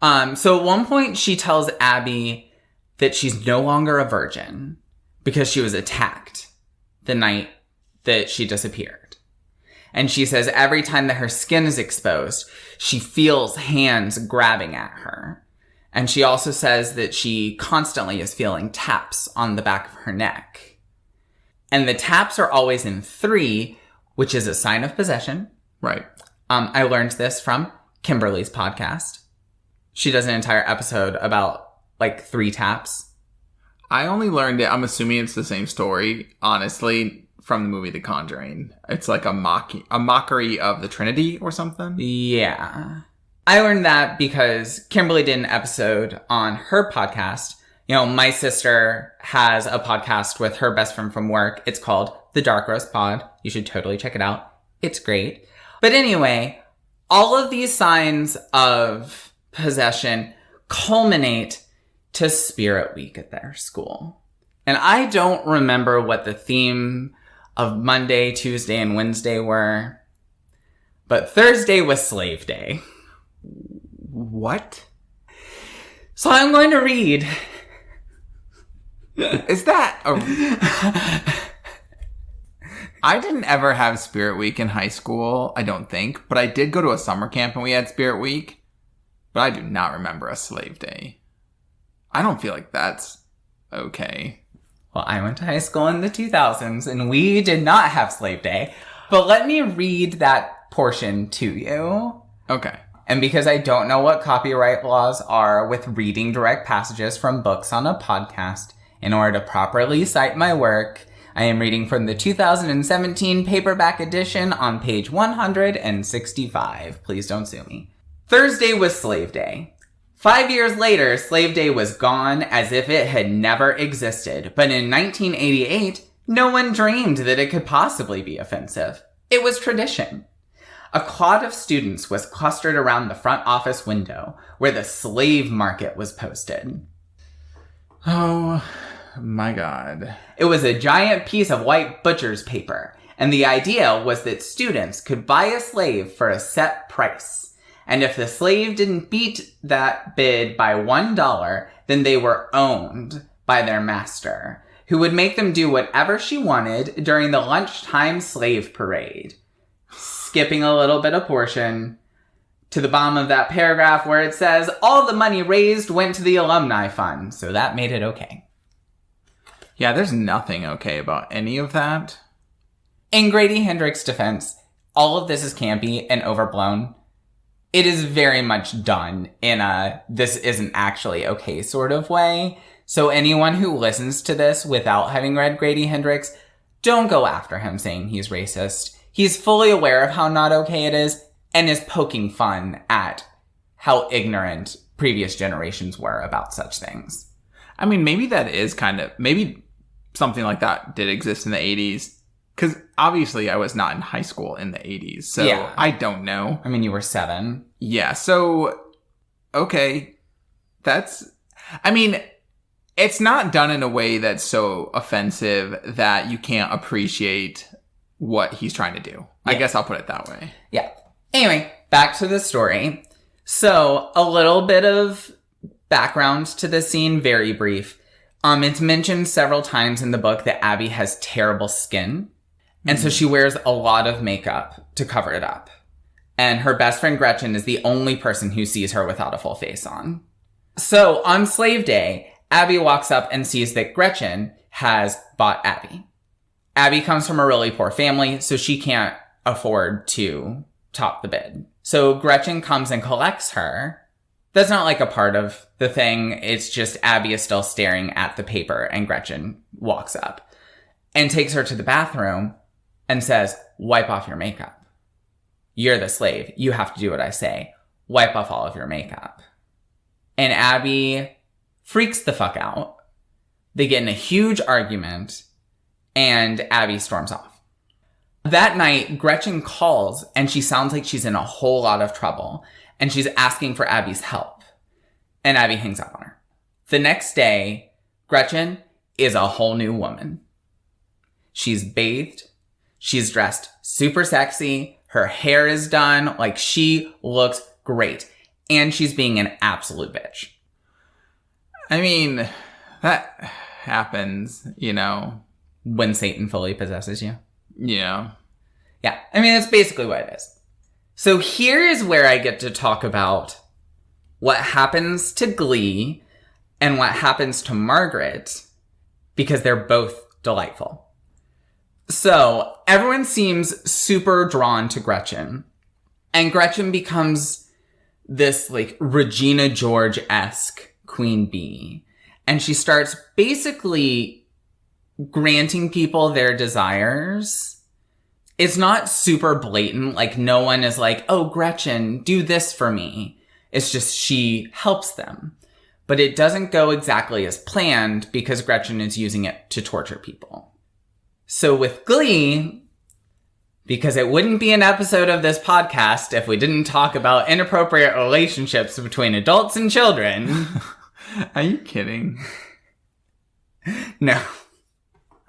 B: So at one point, she tells Abby that she's no longer a virgin because she was attacked the night that she disappeared. And she says every time that her skin is exposed, she feels hands grabbing at her. And she also says that she constantly is feeling taps on the back of her neck. And the taps are always in 3, which is a sign of possession.
A: Right.
B: I learned this from Kimberly's podcast. She does an entire episode about, like, 3 taps.
A: I only learned it, I'm assuming it's the same story, honestly, from the movie The Conjuring. It's like a mockery of the Trinity or something.
B: Yeah. I learned that because Kimberly did an episode on her podcast. You know, my sister has a podcast with her best friend from work. It's called The Dark Roast Pod. You should totally check it out. It's great. But anyway, all of these signs of possession culminate to Spirit Week at their school. And I don't remember what the theme of Monday, Tuesday, and Wednesday were. But Thursday was Slave Day.
A: What?
B: So I'm going to read.
A: Is that I didn't ever have Spirit Week in high school, I don't think. But I did go to a summer camp and we had Spirit Week. But I do not remember a Slave Day. I don't feel like that's okay.
B: Well, I went to high school in the 2000s and we did not have Slave Day. But let me read that portion to you.
A: Okay.
B: And because I don't know what copyright laws are with reading direct passages from books on a podcast, in order to properly cite my work, I am reading from the 2017 paperback edition on page 165. Please don't sue me. Thursday was Slave Day. 5 years later, Slave Day was gone as if it had never existed. But in 1988, no one dreamed that it could possibly be offensive. It was tradition. A clot of students was clustered around the front office window where the slave market was posted.
A: Oh my God.
B: It was a giant piece of white butcher's paper, and the idea was that students could buy a slave for a set price. And if the slave didn't beat that bid by $1, then they were owned by their master, who would make them do whatever she wanted during the lunchtime slave parade. Skipping a little bit of portion to the bottom of that paragraph where it says, all the money raised went to the alumni fund. So that made it okay.
A: Yeah, there's nothing okay about any of that.
B: In Grady Hendrix' defense, all of this is campy and overblown. It is very much done in a this isn't actually okay sort of way. So anyone who listens to this without having read Grady Hendrix, don't go after him saying he's racist. He's fully aware of how not okay it is and is poking fun at how ignorant previous generations were about such things.
A: I mean, maybe that is maybe something like that did exist in the 80s. Because obviously I was not in high school in the 80s, so yeah. I don't know.
B: I mean, you were 7.
A: Yeah, so, okay. It's not done in a way that's so offensive that you can't appreciate what he's trying to do. Yeah. I guess I'll put it that way.
B: Yeah. Anyway, back to the story. So, a little bit of background to this scene, very brief. It's mentioned several times in the book that Abby has terrible skin. And so she wears a lot of makeup to cover it up. And her best friend Gretchen is the only person who sees her without a full face on. So on Slave Day, Abby walks up and sees that Gretchen has bought Abby. Abby comes from a really poor family, so she can't afford to top the bid. So Gretchen comes and collects her. That's not like a part of the thing. It's just Abby is still staring at the paper and Gretchen walks up and takes her to the bathroom and says, wipe off your makeup. You're the slave. You have to do what I say. Wipe off all of your makeup. And Abby freaks the fuck out. They get in a huge argument, and Abby storms off. That night, Gretchen calls, and she sounds like she's in a whole lot of trouble, and she's asking for Abby's help. And Abby hangs up on her. The next day, Gretchen is a whole new woman. She's bathed. She's dressed super sexy. Her hair is done. Like, she looks great. And she's being an absolute bitch.
A: I mean, that happens, you know.
B: When Satan fully possesses you.
A: Yeah.
B: Yeah. I mean, that's basically what it is. So here is where I get to talk about what happens to Glee and what happens to Margaret, because they're both delightful. So everyone seems super drawn to Gretchen, and Gretchen becomes this like Regina George-esque queen bee, and she starts basically granting people their desires. It's not super blatant. Like, no one is like, oh, Gretchen, do this for me. It's just she helps them. But it doesn't go exactly as planned because Gretchen is using it to torture people. So with Glee, because it wouldn't be an episode of this podcast if we didn't talk about inappropriate relationships between adults and children.
A: Are you kidding?
B: No.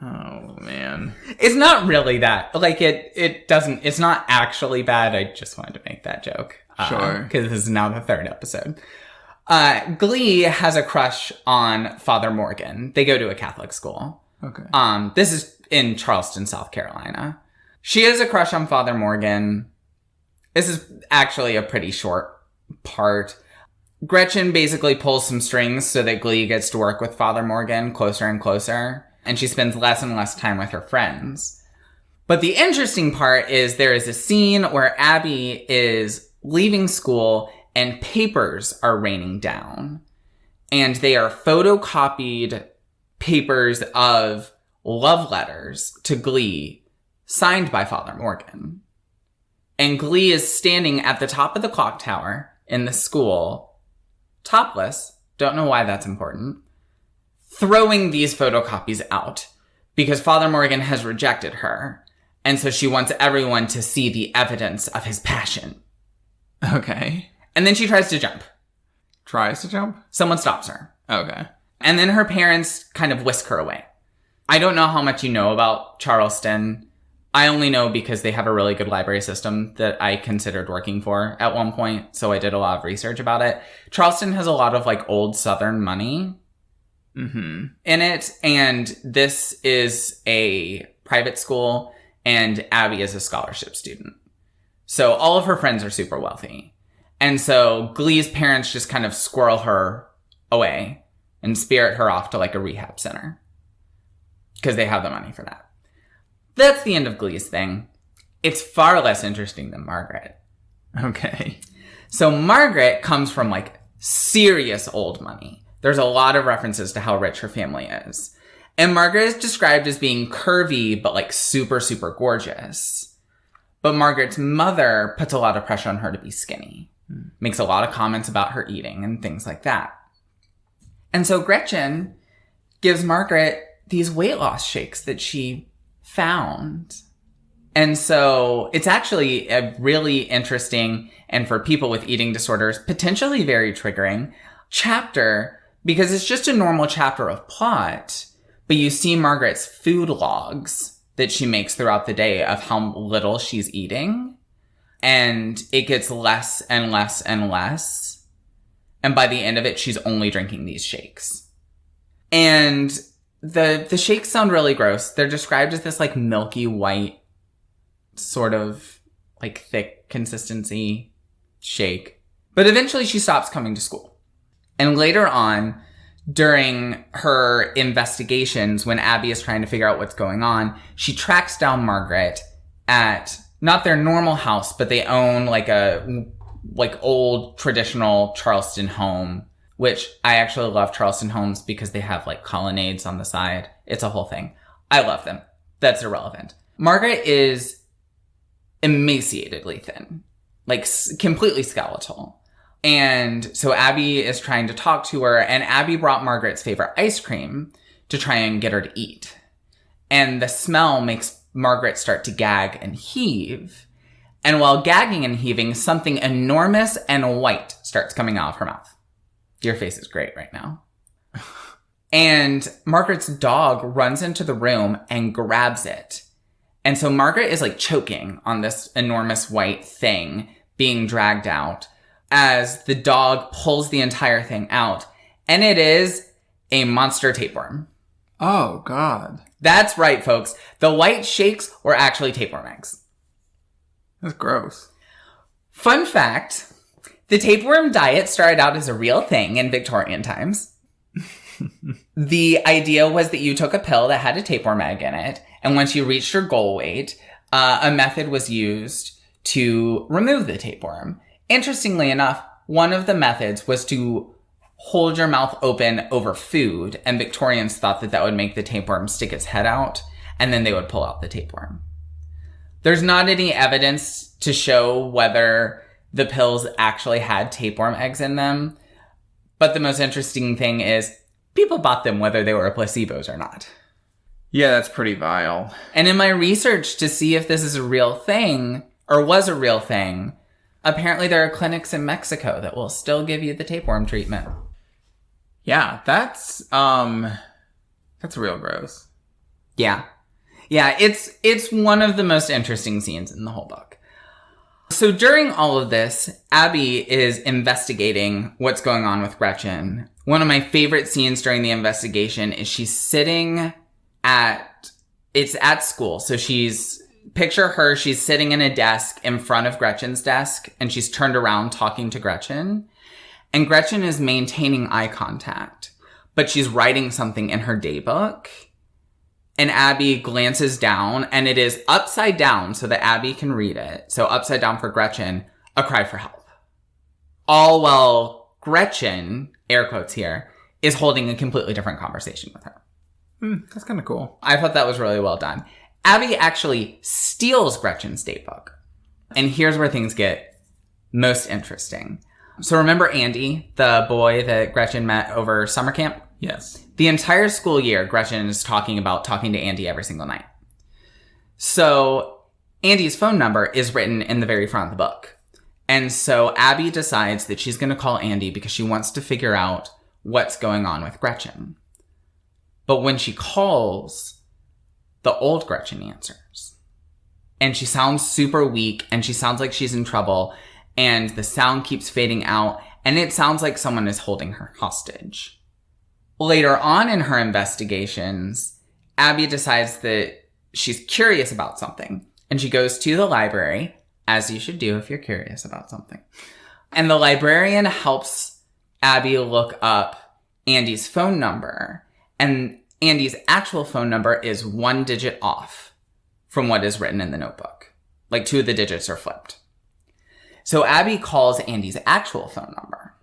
A: Oh, man.
B: It's not really that. Like, it's not actually bad. I just wanted to make that joke.
A: Sure.
B: Because this is now the 3rd episode. Glee has a crush on Father Morgan. They go to a Catholic school.
A: Okay.
B: This is in Charleston, South Carolina. She has a crush on Father Morgan. This is actually a pretty short part. Gretchen basically pulls some strings so that Glee gets to work with Father Morgan closer and closer. And she spends less and less time with her friends. But the interesting part is there is a scene where Abby is leaving school and papers are raining down. And they are photocopied papers of love letters to Glee signed by Father Morgan. And Glee is standing at the top of the clock tower in the school, topless, don't know why that's important, throwing these photocopies out because Father Morgan has rejected her. And so she wants everyone to see the evidence of his passion.
A: Okay.
B: And then she tries to jump.
A: Tries to jump?
B: Someone stops her.
A: Okay.
B: And then her parents kind of whisk her away. I don't know how much you know about Charleston. I only know because they have a really good library system that I considered working for at one point. So I did a lot of research about it. Charleston has a lot of like old Southern money in it. And this is a private school and Abby is a scholarship student. So all of her friends are super wealthy. And so Glee's parents just kind of squirrel her away and spirit her off to like a rehab center because they have the money for that. That's the end of Glee's thing. It's far less interesting than Margaret.
A: Okay.
B: So Margaret comes from like serious old money. There's a lot of references to how rich her family is. And Margaret is described as being curvy, but like super, super gorgeous. But Margaret's mother puts a lot of pressure on her to be skinny. Makes a lot of comments about her eating and things like that. And so Gretchen gives Margaret these weight loss shakes that she found. And so it's actually a really interesting, and for people with eating disorders, potentially very triggering chapter, because it's just a normal chapter of plot, but you see Margaret's food logs that she makes throughout the day of how little she's eating. And it gets less and less and less. And by the end of it, she's only drinking these shakes. And the shakes sound really gross. They're described as this like milky white, sort of like thick consistency shake. But eventually she stops coming to school. And later on, during her investigations, when Abby is trying to figure out what's going on, she tracks down Margaret at not their normal house, but they own like a old traditional Charleston home, which I actually love Charleston homes because they have like colonnades on the side. It's a whole thing. I love them. That's irrelevant. Margaret is emaciatedly thin, like completely skeletal. And so Abby is trying to talk to her, and Abby brought Margaret's favorite ice cream to try and get her to eat. And the smell makes Margaret start to gag and heave. And while gagging and heaving, something enormous and white starts coming out of her mouth. Your face is great right now. And Margaret's dog runs into the room and grabs it. And so Margaret is like choking on this enormous white thing being dragged out as the dog pulls the entire thing out. And it is a monster tapeworm.
A: Oh, God.
B: That's right, folks. The white shakes were actually tapeworm eggs.
A: That's gross.
B: Fun fact, the tapeworm diet started out as a real thing in Victorian times. The idea was that you took a pill that had a tapeworm egg in it, and once you reached your goal weight, a method was used to remove the tapeworm. Interestingly enough, one of the methods was to hold your mouth open over food, and Victorians thought that that would make the tapeworm stick its head out, and then they would pull out the tapeworm. There's not any evidence to show whether the pills actually had tapeworm eggs in them, but the most interesting thing is people bought them whether they were placebos or not.
A: Yeah, that's pretty vile.
B: And in my research to see if this is a real thing, or was a real thing, apparently there are clinics in Mexico that will still give you the tapeworm treatment.
A: Yeah, that's real gross.
B: Yeah. Yeah, it's one of the most interesting scenes in the whole book. So during all of this, Abby is investigating what's going on with Gretchen. One of my favorite scenes during the investigation is she's sitting it's at school. So picture her, she's sitting in a desk in front of Gretchen's desk, and she's turned around talking to Gretchen. And Gretchen is maintaining eye contact, but she's writing something in her daybook. And Abby glances down, and it is upside down so that Abby can read it. So upside down for Gretchen, a cry for help. All while Gretchen, air quotes here, is holding a completely different conversation with her.
A: That's kind of cool.
B: I thought that was really well done. Abby actually steals Gretchen's datebook. And here's where things get most interesting. So remember Andy, the boy that Gretchen met over summer camp?
A: Yes.
B: The entire school year, Gretchen is talking to Andy every single night. So Andy's phone number is written in the very front of the book. And so Abby decides that she's going to call Andy because she wants to figure out what's going on with Gretchen. But when she calls, the old Gretchen answers. And she sounds super weak, and she sounds like she's in trouble, and the sound keeps fading out, and it sounds like someone is holding her hostage. Later on in her investigations, Abby decides that she's curious about something, and she goes to the library, as you should do if you're curious about something. And the librarian helps Abby look up Andy's phone number, and Andy's actual phone number is 1 digit off from what is written in the notebook. Like 2 of the digits are flipped. So Abby calls Andy's actual phone number.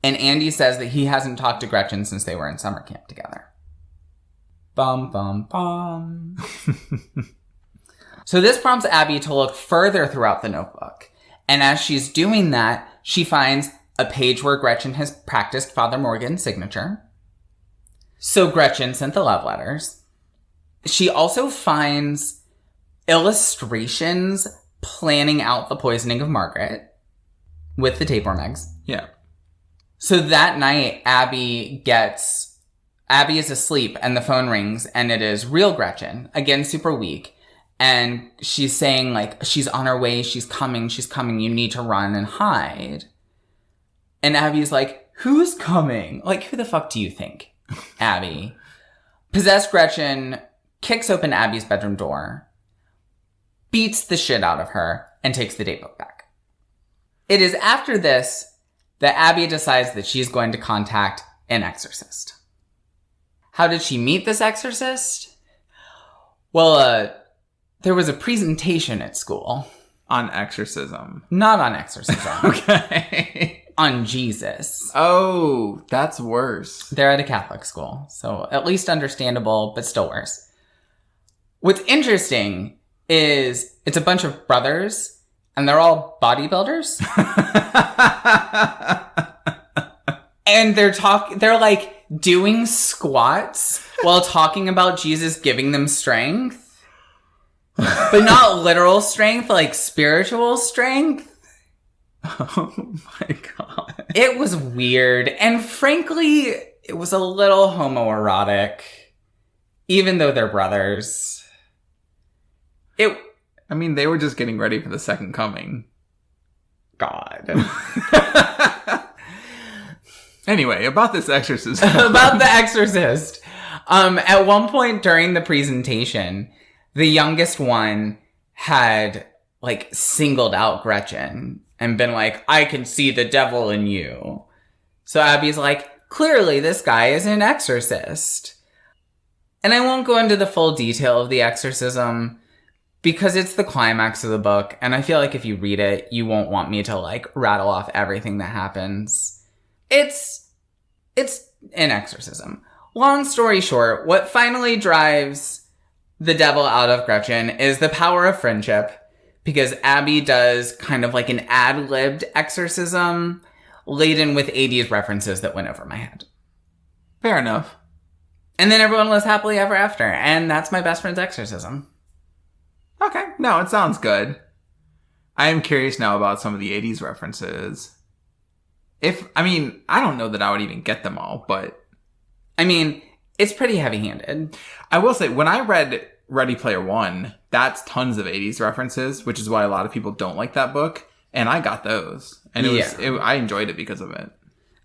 B: And Andy says that he hasn't talked to Gretchen since they were in summer camp together. Bum, bum, bum. So this prompts Abby to look further throughout the notebook. And as she's doing that, she finds a page where Gretchen has practiced Father Morgan's signature. So Gretchen sent the love letters. She also finds illustrations planning out the poisoning of Margaret with the tapeworm eggs.
A: Yeah.
B: So that night, Abby is asleep and the phone rings and it is real Gretchen, again, super weak. And she's saying like, she's on her way, she's coming, you need to run and hide. And Abby's like, who's coming? Like, who the fuck do you think, Abby? Possessed Gretchen kicks open Abby's bedroom door, beats the shit out of her, and takes the datebook back. It is after this that Abby decides that she's going to contact an exorcist. How did she meet this exorcist? Well, there was a presentation at school.
A: On exorcism.
B: Not on exorcism.
A: Okay.
B: On Jesus.
A: Oh, that's worse.
B: They're at a Catholic school, so at least understandable, but still worse. What's interesting is it's a bunch of brothers, and they're all bodybuilders. And they're like doing squats while talking about Jesus giving them strength. But not literal strength, like spiritual strength.
A: Oh my God.
B: It was weird. And frankly, it was a little homoerotic. Even though they're brothers.
A: I mean, they were just getting ready for the second coming.
B: God.
A: Anyway, about this exorcism.
B: About the exorcist. At one point during the presentation, the youngest one had, like, singled out Gretchen and been like, I can see the devil in you. So Abby's like, clearly this guy is an exorcist. And I won't go into the full detail of the exorcism because it's the climax of the book. And I feel like if you read it, you won't want me to, like, rattle off everything that happens. It's an exorcism. Long story short, what finally drives the devil out of Gretchen is the power of friendship, because Abby does kind of like an ad-libbed exorcism laden with 80s references that went over my head.
A: Fair enough.
B: And then everyone lives happily ever after, and that's my best friend's exorcism.
A: Okay, no, it sounds good. I am curious now about some of the 80s references. I don't know that I would even get them all, but...
B: I mean, it's pretty heavy-handed.
A: I will say, when I read Ready Player One, that's tons of 80s references, which is why a lot of people don't like that book, and I got those. And I enjoyed it because of it.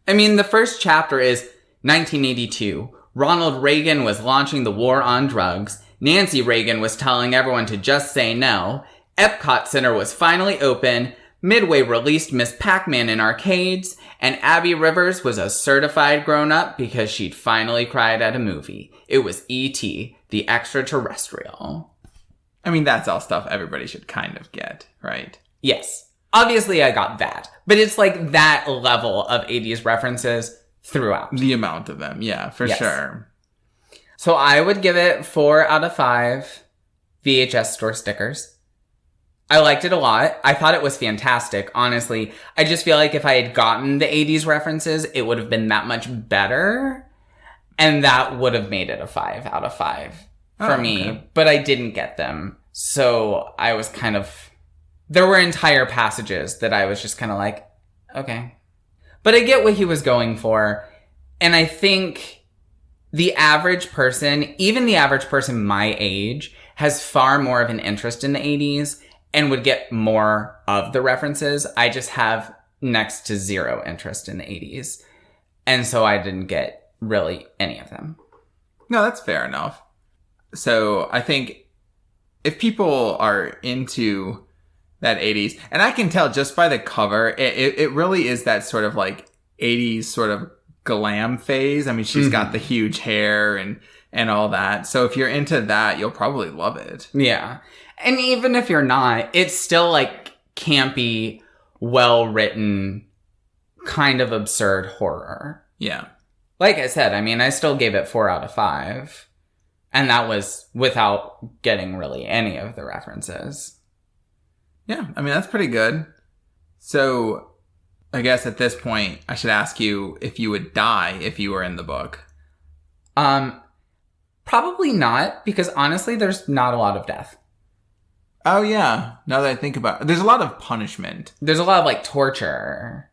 B: I mean, the first chapter is 1982. Ronald Reagan was launching the war on drugs. Nancy Reagan was telling everyone to just say no. Epcot Center was finally open. Midway released Miss Pac-Man in arcades, and Abby Rivers was a certified grown-up because she'd finally cried at a movie. It was E.T., the extraterrestrial.
A: I mean, that's all stuff everybody should kind of get, right?
B: Yes. Obviously, I got that. But it's like that level of 80s references throughout.
A: The amount of them, yeah, for sure.
B: So I would give it 4 out of 5 VHS store stickers. I liked it a lot. I thought it was fantastic, honestly. I just feel like if I had gotten the 80s references, it would have been that much better. And that would have made it a 5 out of 5 for me. Okay. But I didn't get them. So I was kind of... There were entire passages that I was just kind of like, okay. But I get what he was going for. And I think the average person, even the average person my age, has far more of an interest in the 80s and would get more of the references. I just have next to zero interest in the 80s. And so I didn't get really any of them.
A: No, that's fair enough. So I think if people are into that 80s, and I can tell just by the cover, it really is that sort of like 80s sort of glam phase. I mean, she's got the huge hair and all that. So if you're into that, you'll probably love it.
B: Yeah. And even if you're not, it's still like campy, well-written, kind of absurd horror.
A: Yeah.
B: Like I said, I mean, I still gave it 4 out of 5. And that was without getting really any of the references.
A: Yeah, I mean, that's pretty good. So I guess at this point, I should ask you if you would die if you were in the book.
B: Probably not, because honestly, there's not a lot of death.
A: Oh, yeah. Now that I think about it, there's a lot of punishment.
B: There's a lot of, like, torture.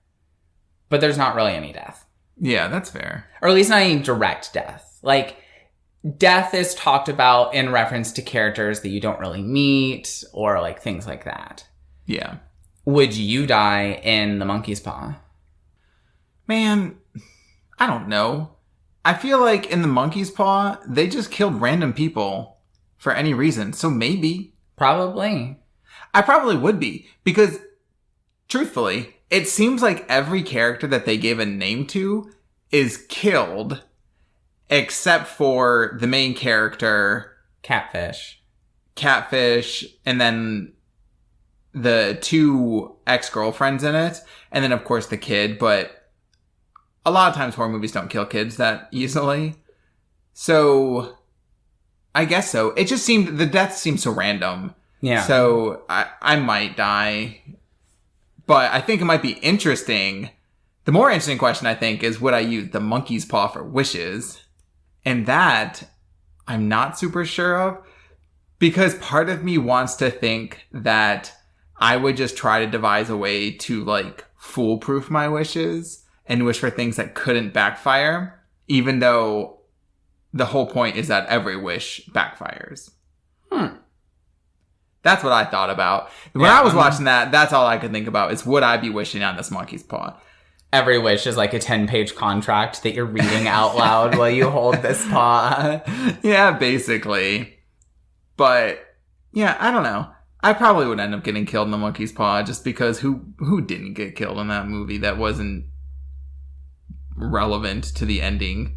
B: But there's not really any death.
A: Yeah, that's fair.
B: Or at least not any direct death. Like, death is talked about in reference to characters that you don't really meet, or, like, things like that.
A: Yeah.
B: Would you die in The Monkey's Paw?
A: Man, I don't know. I feel like in The Monkey's Paw, they just killed random people for any reason. So maybe.
B: Probably.
A: I probably would be. Because, truthfully, it seems like every character that they gave a name to is killed, except for the main character.
B: Catfish,
A: and then the 2 ex-girlfriends in it. And then, of course, the kid. But a lot of times horror movies don't kill kids that easily. So I guess so. It just seemed, the death seemed so random.
B: Yeah.
A: So I might die. But I think it might be interesting. The more interesting question, I think, is would I use the monkey's paw for wishes? And that I'm not super sure of. Because part of me wants to think that I would just try to devise a way to, like, foolproof my wishes and wish for things that couldn't backfire, even though the whole point is that every wish backfires. That's what I thought about. When I was watching that, that's all I could think about is would I be wishing on this monkey's paw?
B: Every wish is like a 10-page contract that you're reading out loud while you hold this paw.
A: Yeah, basically. But, yeah, I don't know. I probably would end up getting killed in the monkey's paw just because who didn't get killed in that movie that wasn't relevant to the ending?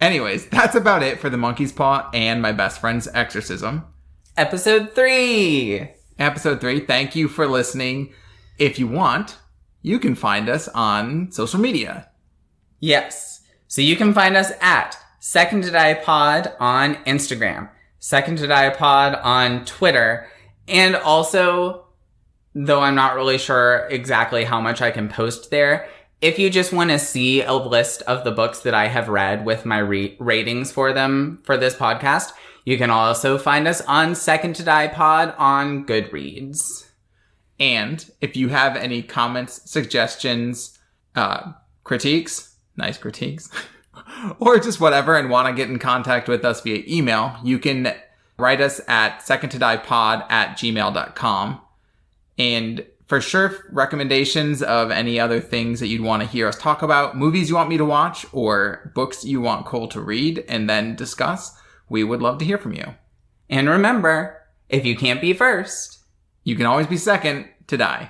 A: Anyways, that's about it for the monkey's paw and my best friend's exorcism.
B: Episode 3.
A: Thank you for listening. If you want, you can find us on social media.
B: Yes. So you can find us at Second to Die Pod on Instagram, Second to Die Pod on Twitter, and also, though I'm not really sure exactly how much I can post there, if you just want to see a list of the books that I have read with my ratings for them for this podcast, you can also find us on Second to Die Pod on Goodreads.
A: And if you have any comments, suggestions, critiques, nice critiques, or just whatever and want to get in contact with us via email, you can write us at secondtodiepod@gmail.com. And for sure, recommendations of any other things that you'd want to hear us talk about, movies you want me to watch, or books you want Cole to read and then discuss, we would love to hear from you.
B: And remember, if you can't be first,
A: you can always be second to die.